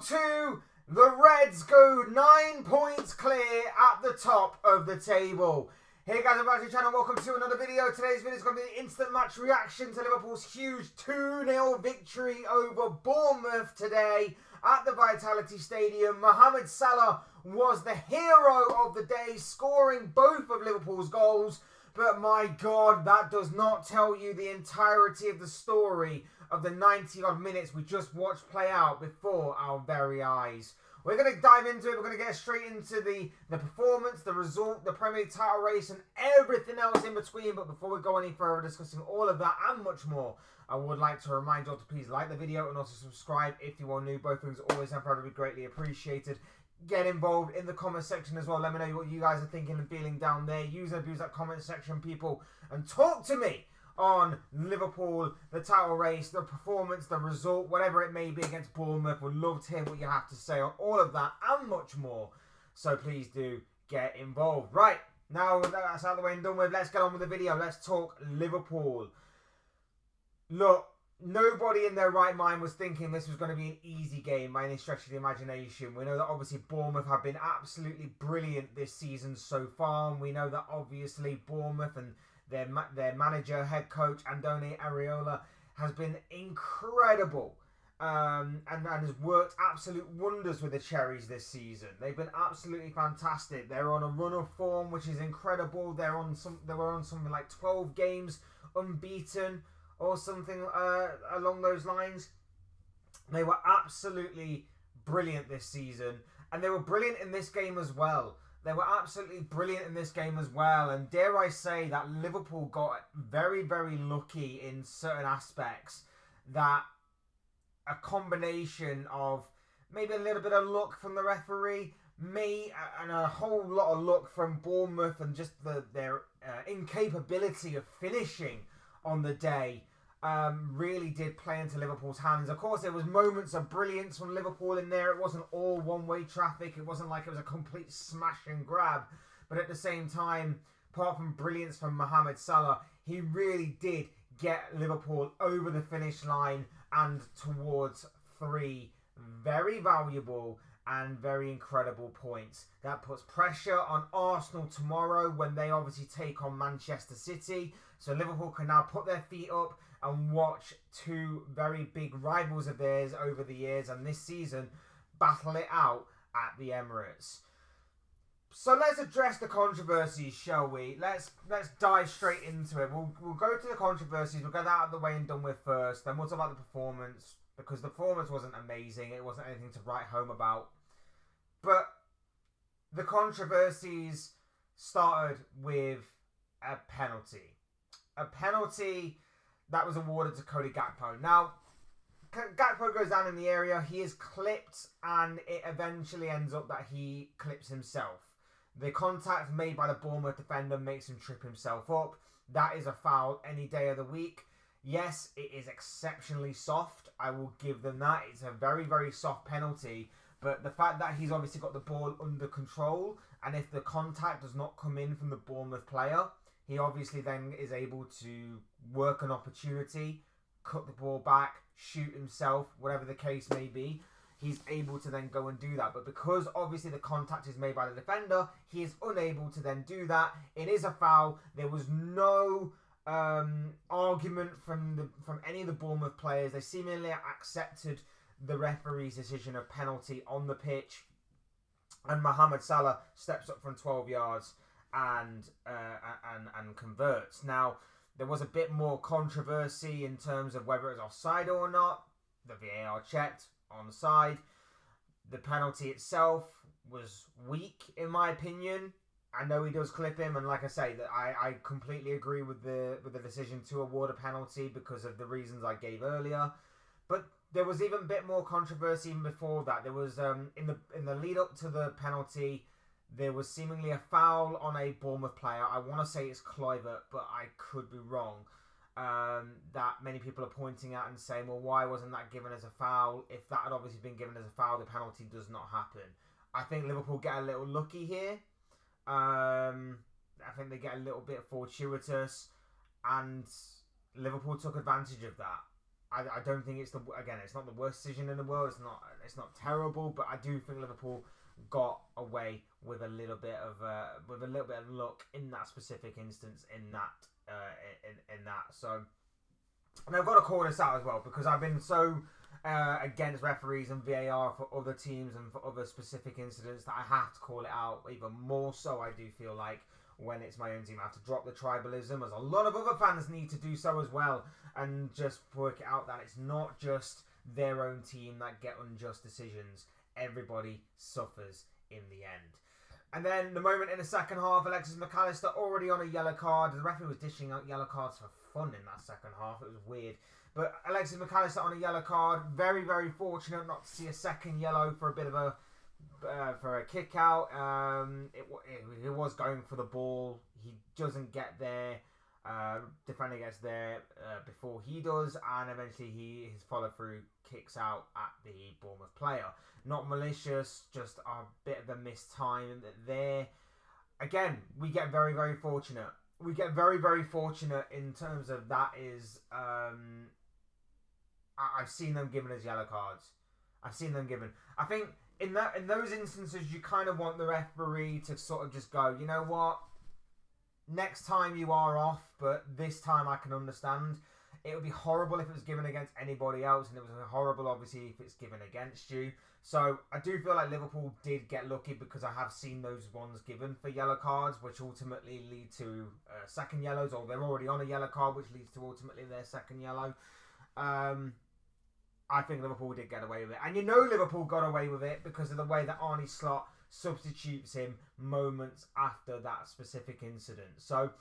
2, the Reds go 9 points clear at the top of the table. Hey guys, welcome back to the channel. Welcome to another video. Today's video is going to be an instant match reaction to Liverpool's huge 2-0 victory over Bournemouth today at the Vitality Stadium. Mohamed Salah was the hero of the day, scoring both of Liverpool's goals. But my God, that does not tell you the entirety of the story of the 90-odd minutes we just watched play out before our very eyes. We're going to dive into it. We're going to get straight into the performance, the result, the Premier League title race, and everything else in between. But before we go any further discussing all of that and much more, I would like to remind you all to please like the video and also subscribe if you are new. Both things always and forever be greatly appreciated. Get involved in the comment section as well. Let me know what you guys are thinking and feeling down there. Use and abuse that comment section, people, and talk to me on Liverpool, the title race, the performance, the result, whatever it may be against Bournemouth. Would love to hear what you have to say on all of that and much more. So please do get involved. Right, now that's out of the way and done with, let's get on with the video. Let's talk Liverpool. Look, nobody in their right mind was thinking this was going to be an easy game by any stretch of the imagination. We know that obviously Bournemouth have been absolutely brilliant this season so far. And we know that obviously Bournemouth and their manager, head coach, Andoni Areola, has been incredible and has worked absolute wonders with the Cherries this season. They've been absolutely fantastic. They're on a run of form, which is incredible. They were on something like 12 games unbeaten or something along those lines. They were absolutely brilliant this season, and they were brilliant in this game as well. They were absolutely brilliant in this game as well. And dare I say that Liverpool got very, very lucky in certain aspects. That a combination of maybe a little bit of luck from the referee, and a whole lot of luck from Bournemouth and just their incapability of finishing on the day really did play into Liverpool's hands. Of course, there was moments of brilliance from Liverpool in there. It wasn't all one-way traffic. It wasn't like it was a complete smash and grab. But at the same time, apart from brilliance from Mohamed Salah, he really did get Liverpool over the finish line and towards 3 very valuable and very incredible points. That puts pressure on Arsenal tomorrow when they obviously take on Manchester City. So Liverpool can now put their feet up and watch 2 very big rivals of theirs over the years and this season battle it out at the Emirates. So let's address the controversies, shall we? Let's dive straight into it. We'll go to the controversies. We'll get that out of the way and done with first. Then we'll talk about the performance, because the performance wasn't amazing. It wasn't anything to write home about. But the controversies started with a penalty. A penalty that was awarded to Cody Gakpo. Now, Gakpo goes down in the area. He is clipped, and it eventually ends up that he clips himself. The contact made by the Bournemouth defender makes him trip himself up. That is a foul any day of the week. Yes, it is exceptionally soft. I will give them that. It's a very, very soft penalty. But the fact that he's obviously got the ball under control, and if the contact does not come in from the Bournemouth player, he obviously then is able to work an opportunity, cut the ball back, shoot himself, whatever the case may be. He's able to then go and do that. But because obviously the contact is made by the defender, he is unable to then do that. It is a foul. There was no argument from any of the Bournemouth players. They seemingly accepted the referee's decision of penalty on the pitch. And Mohamed Salah steps up from 12 yards and converts. Now, there was a bit more controversy in terms of whether it was offside or not. The VAR checked onside. The penalty itself was weak, in my opinion. I know he does clip him, and like I say, that I completely agree with the decision to award a penalty because of the reasons I gave earlier. But there was even a bit more controversy even before that. There was in the lead up to the penalty, there was seemingly a foul on a Bournemouth player. I want to say it's Kluivert, but I could be wrong. That many people are pointing at and saying, well, why wasn't that given as a foul? If that had obviously been given as a foul, the penalty does not happen. I think Liverpool get a little lucky here. I think they get a little bit fortuitous, and Liverpool took advantage of that. I don't think it's it's not the worst decision in the world. It's not terrible, but I do think Liverpool got away with a little bit of luck in that specific instance in that. So, and I've got to call this out as well because I've been so against referees and VAR for other teams and for other specific incidents that I have to call it out even more so. I do feel like when it's my own team, I have to drop the tribalism, as a lot of other fans need to do so as well, and just work it out that it's not just their own team that get unjust decisions. Everybody suffers in the end. And then the moment in the second half, Alexis Mac Allister already on a yellow card. The referee was dishing out yellow cards for fun in that second half. It was weird. But Alexis Mac Allister on a yellow card. Very, very fortunate not to see a second yellow for a bit of a kick out. He was going for the ball. He doesn't get there. Defender gets there before he does, and eventually his follow through kicks out at the Bournemouth player. Not malicious, just a bit of a missed time there. Again, we get very, very fortunate. We get very, very fortunate in terms of that is I've seen them given as yellow cards. I've seen them given. I think in those instances you kind of want the referee to sort of just go, you know what? Next time you are off, but this time I can understand. It would be horrible if it was given against anybody else, and it was horrible, obviously, if it's given against you. So I do feel like Liverpool did get lucky because I have seen those ones given for yellow cards, which ultimately lead to second yellows, or they're already on a yellow card, which leads to ultimately their second yellow. I think Liverpool did get away with it. And you know Liverpool got away with it because of the way that Arne Slot substitutes him moments after that specific incident. So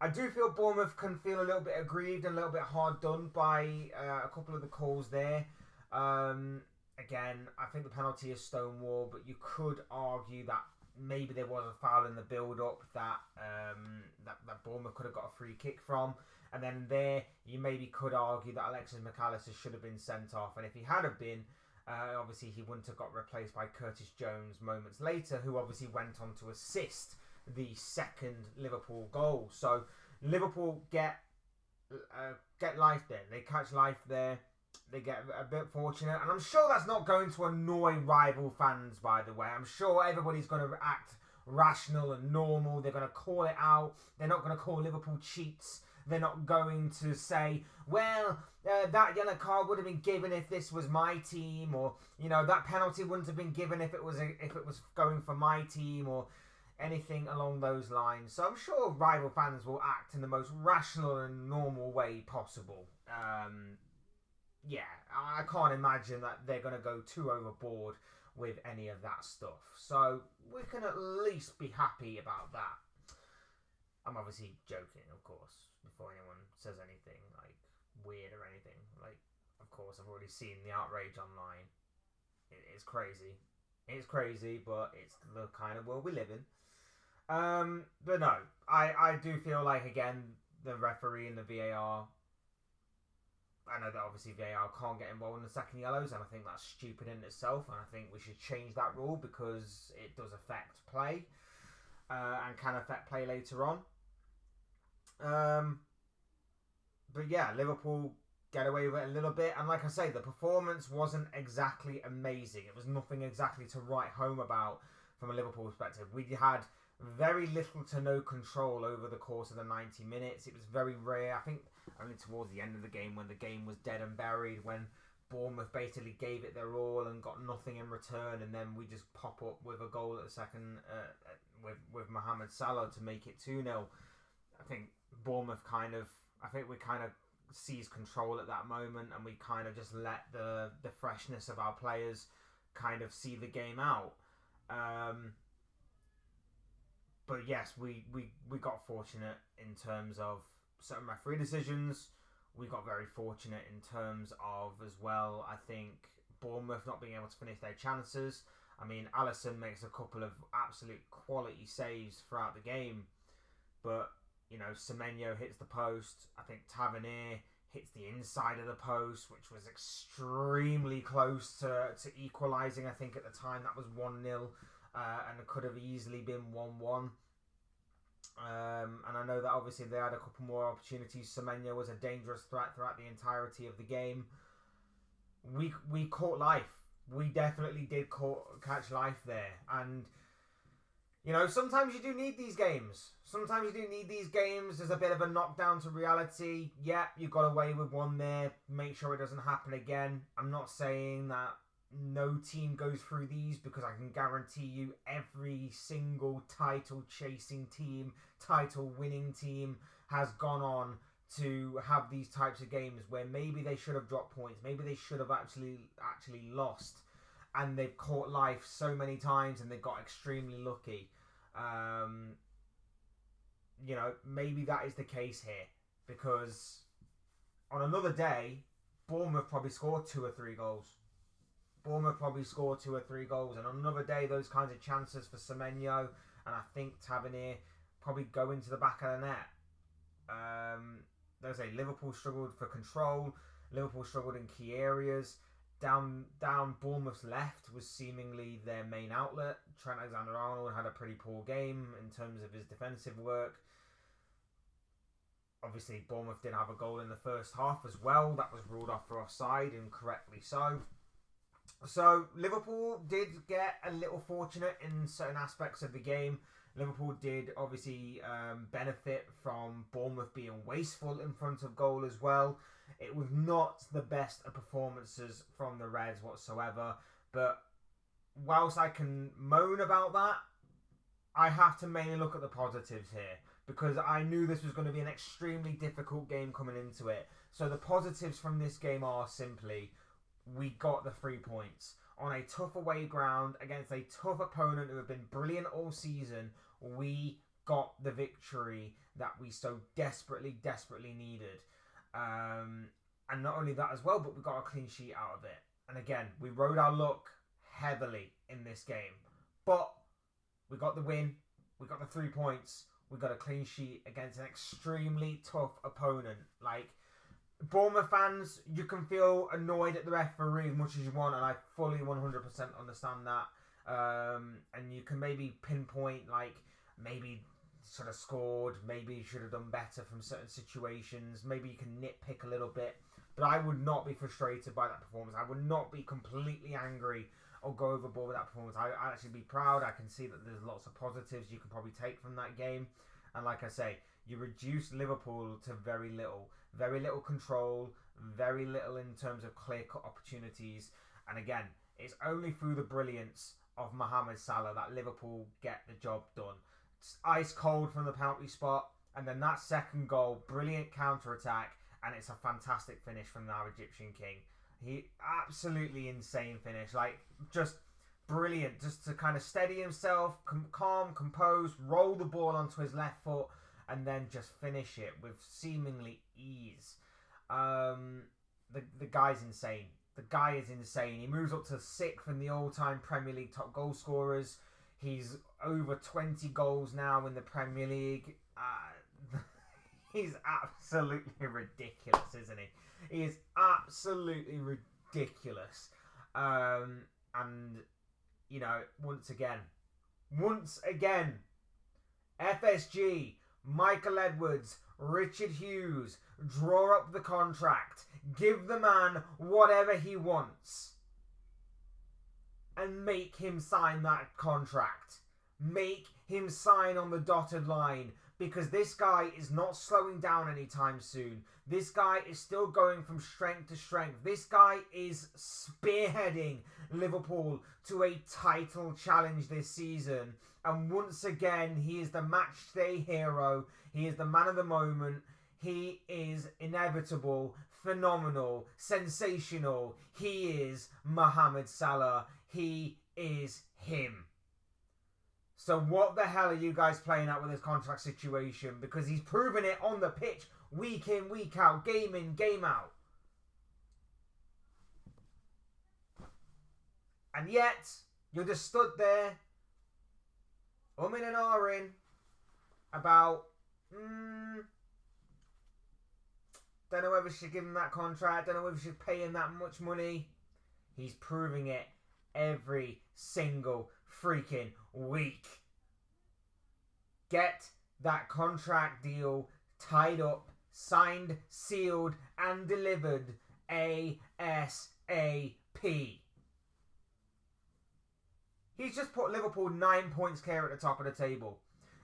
I do feel Bournemouth can feel a little bit aggrieved and a little bit hard done by a couple of the calls there. Again, I think the penalty is stonewall, but you could argue that maybe there was a foul in the build-up that Bournemouth could have got a free kick from. And then there, you maybe could argue that Alexis Mac Allister should have been sent off. And if he had have been, obviously he wouldn't have got replaced by Curtis Jones moments later, who obviously went on to assist the second Liverpool goal. So Liverpool get life there. They catch life there. They get a bit fortunate. And I'm sure that's not going to annoy rival fans, by the way. I'm sure everybody's going to act rational and normal. They're going to call it out. They're not going to call Liverpool cheats. They're not going to say, well, that yellow card would have been given if this was my team, or that penalty wouldn't have been given if it was going for my team, or anything along those lines. So I'm sure rival fans will act in the most rational and normal way possible. I can't imagine that they're going to go too overboard with any of that stuff. So we can at least be happy about that. I'm obviously joking, of course, before anyone says anything like weird or anything. Like, of course, I've already seen the outrage online. It's crazy. It's crazy, but it's the kind of world we live in. But no, I do feel like, again, the referee and the VAR, I know that obviously VAR can't get involved in the second yellows, and I think that's stupid in itself, and I think we should change that rule because it does affect play, and can affect play later on. But yeah, Liverpool get away with it a little bit, and like I say, the performance wasn't exactly amazing. It was nothing exactly to write home about from a Liverpool perspective. We had very little to no control over the course of the 90 minutes. It was very rare. I think only towards the end of the game, when the game was dead and buried, when Bournemouth basically gave it their all and got nothing in return, and then we just pop up with a goal at the second with Mohamed Salah to make it 2-0. I think Bournemouth we kind of seized control at that moment, and we kind of just let the freshness of our players kind of see the game out. But yes, we got fortunate in terms of certain referee decisions. We got very fortunate in terms of, as well, I think, Bournemouth not being able to finish their chances. I mean, Alisson makes a couple of absolute quality saves throughout the game, but Semenyo hits the post. I think Tavernier hits the inside of the post, which was extremely close to equalising. I think at the time that was 1-0, and it could have easily been 1-1. And I know that obviously they had a couple more opportunities. Semenyo was a dangerous threat throughout the entirety of the game. we caught life. We definitely did catch life there. And, you know, sometimes you do need these games. Sometimes you do need these games. There's a bit of a knockdown to reality. Yeah, you got away with one there. Make sure it doesn't happen again. I'm not saying that no team goes through these, because I can guarantee you every single title-chasing team, title-winning team has gone on to have these types of games where maybe they should have dropped points. Maybe they should have actually lost. And they've caught life so many times and they got extremely lucky. You know, maybe that is the case here, because on another day, Bournemouth probably scored 2 or 3 goals. And on another day, those kinds of chances for Semenyo and I think Tavernier probably go into the back of the net. There's Liverpool struggled for control. Liverpool struggled in key areas. Down Bournemouth's left was seemingly their main outlet. Trent Alexander-Arnold had a pretty poor game in terms of his defensive work. Obviously, Bournemouth did have a goal in the first half as well. That was ruled off for offside, and correctly so. So, Liverpool did get a little fortunate in certain aspects of the game. Liverpool did obviously benefit from Bournemouth being wasteful in front of goal as well. It was not the best of performances from the Reds whatsoever. But whilst I can moan about that, I have to mainly look at the positives here, because I knew this was going to be an extremely difficult game coming into it. So the positives from this game are simply, we got the 3 points. On a tough away ground against a tough opponent who have been brilliant all season, we got the victory that we so desperately needed. And not only that as well, but we got a clean sheet out of it. And again, we rode our luck heavily in this game. But we got the win. We got the 3 points. We got a clean sheet against an extremely tough opponent. Like, Bournemouth fans, you can feel annoyed at the referee as much as you want, and I fully 100% understand that. And you can maybe pinpoint, like, maybe should have scored, maybe should have done better from certain situations, maybe you can nitpick a little bit, but I would not be frustrated by that performance. I would not be completely angry or go overboard with that performance. I'd actually be proud. I can see that there's lots of positives you can probably take from that game. And like I say, you reduce Liverpool to very little control, very little in terms of clear-cut opportunities. And again, it's only through the brilliance of Mohamed Salah that Liverpool get the job done. It's ice cold from the penalty spot, and then that second goal, brilliant counter-attack, and it's a fantastic finish from our Egyptian king. He absolutely insane finish, like just brilliant, just to kind of steady himself, calm, composed, roll the ball onto his left foot, and then just finish it with seemingly ease. The guy's insane. The guy is insane. He moves up to 6th in the all-time Premier League top goal scorers. He's over 20 goals now in the Premier League. He's absolutely ridiculous, isn't he? He is absolutely ridiculous. And, you know, once again, FSG, Michael Edwards, Richard Hughes, draw up the contract. Give the man whatever he wants. And make him sign that contract. Make him sign on the dotted line. Because this guy is not slowing down anytime soon. This guy is still going from strength to strength. This guy is spearheading Liverpool to a title challenge this season. And once again, he is the matchday hero. He is the man of the moment. He is inevitable, phenomenal, sensational. He is Mohamed Salah. He is him. So what the hell are you guys playing at with this contract situation? Because he's proven it on the pitch, week in, week out, game in, game out. And yet, you're just stood there, umming and ahhing about, don't know whether we should give him that contract, don't know whether we should pay him that much money. He's proving it every single freaking week. Get that contract deal tied up, signed, sealed, and delivered ASAP. He's just put Liverpool 9 points clear at the top of the table.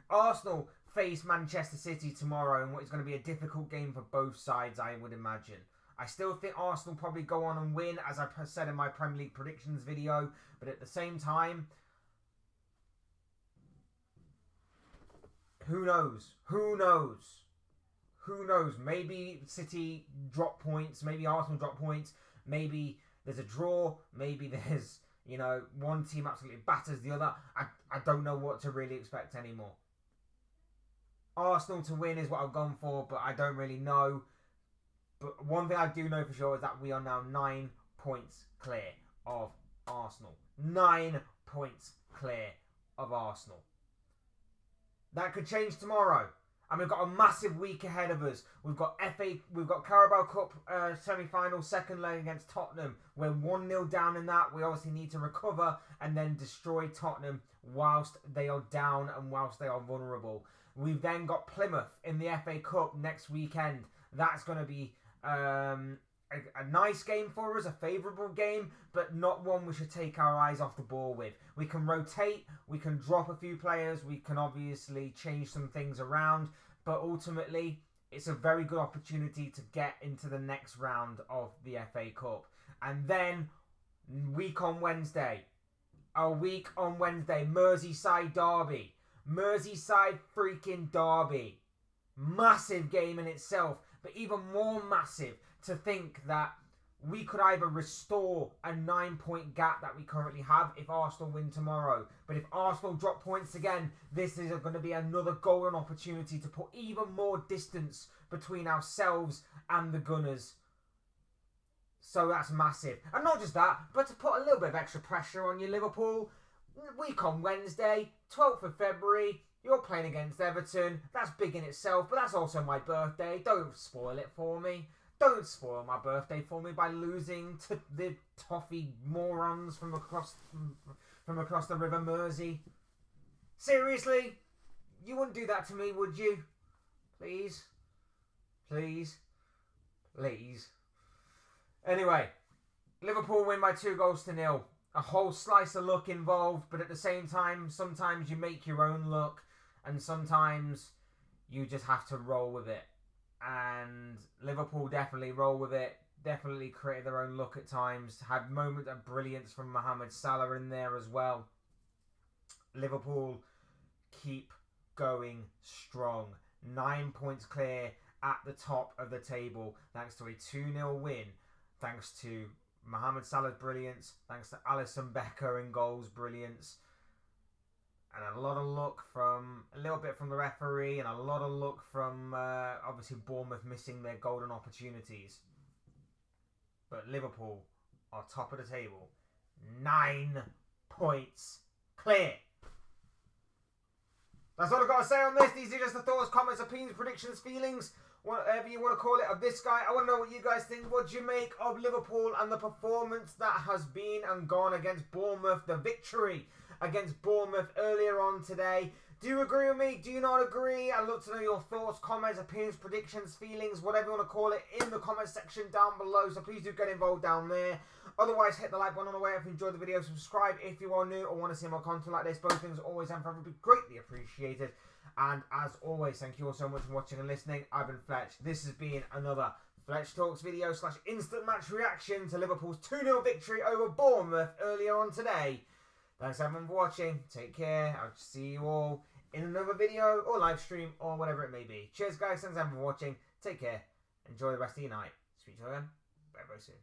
Arsenal face Manchester City tomorrow in what is going to be a difficult game for both sides, I would imagine. I still think Arsenal probably go on and win, as I said in my Premier League predictions video. But at the same time, who knows? Who knows? Who knows? Maybe City drop points. Maybe Arsenal drop points. Maybe there's a draw. Maybe there's, you know, one team absolutely batters the other. I don't know what to really expect anymore. Arsenal to win is what I've gone for, but I don't really know. But one thing I do know for sure is that we are now 9 points clear of Arsenal. 9 points clear of Arsenal. That could change tomorrow. And we've got a massive week ahead of us. We've got Carabao Cup semi-final, second leg against Tottenham. We're 1-0 down in that. We obviously need to recover and then destroy Tottenham whilst they are down and whilst they are vulnerable. We've then got Plymouth in the FA Cup next weekend. That's going to be a nice game for us, a favourable game, but not one we should take our eyes off the ball with. We can rotate, we can drop a few players, we can obviously change some things around, but ultimately it's a very good opportunity to get into the next round of the FA Cup. And then week on Wednesday, Merseyside derby. Merseyside freaking derby. Massive game in itself, but even more massive to think that we could either restore a 9-point gap that we currently have if Arsenal win tomorrow. But if Arsenal drop points again, this is going to be another golden opportunity to put even more distance between ourselves and the Gunners. So that's massive. And not just that, but to put a little bit of extra pressure on you, Liverpool. Week on Wednesday, 12th of February, you're playing against Everton. That's big in itself, but that's also my birthday. Don't spoil it for me. Don't spoil my birthday for me by losing to the toffee morons from across the River Mersey. Seriously? You wouldn't do that to me, would you? Please? Please? Please? Anyway, Liverpool win by 2-0. A whole slice of luck involved, but at the same time, sometimes you make your own luck, and sometimes you just have to roll with it. And Liverpool definitely roll with it, definitely created their own luck at times, had moments of brilliance from Mohamed Salah in there as well. Liverpool keep going strong. 9 points clear at the top of the table, thanks to a 2-0 win, thanks to Mohamed Salah's brilliance, thanks to Alisson Becker in goals brilliance, and a lot of luck from a little bit from the referee, and a lot of luck from obviously Bournemouth missing their golden opportunities. But Liverpool are top of the table, 9 points clear. That's all I've got to say on this. These are just the thoughts, comments, opinions, predictions, feelings, whatever you want to call it, of this guy. I want to know what you guys think. What do you make of Liverpool and the performance that has been and gone against Bournemouth, the victory against Bournemouth earlier on today? Do you agree with me? Do you not agree? I'd love to know your thoughts, comments, opinions, predictions, feelings, whatever you want to call it, in the comment section down below. So please do get involved down there. Otherwise, hit the like button on the way if you enjoyed the video. Subscribe if you are new or want to see more content like this. Both things always and forever be greatly appreciated. And as always, thank you all so much for watching and listening. I've been Fletch. This has been another Fletch Talks video / instant match reaction to Liverpool's 2-0 victory over Bournemouth earlier on today. Thanks everyone for watching. Take care. I'll see you all in another video or live stream or whatever it may be. Cheers guys. Thanks everyone for watching. Take care. Enjoy the rest of your night. Speak to you again very, very soon.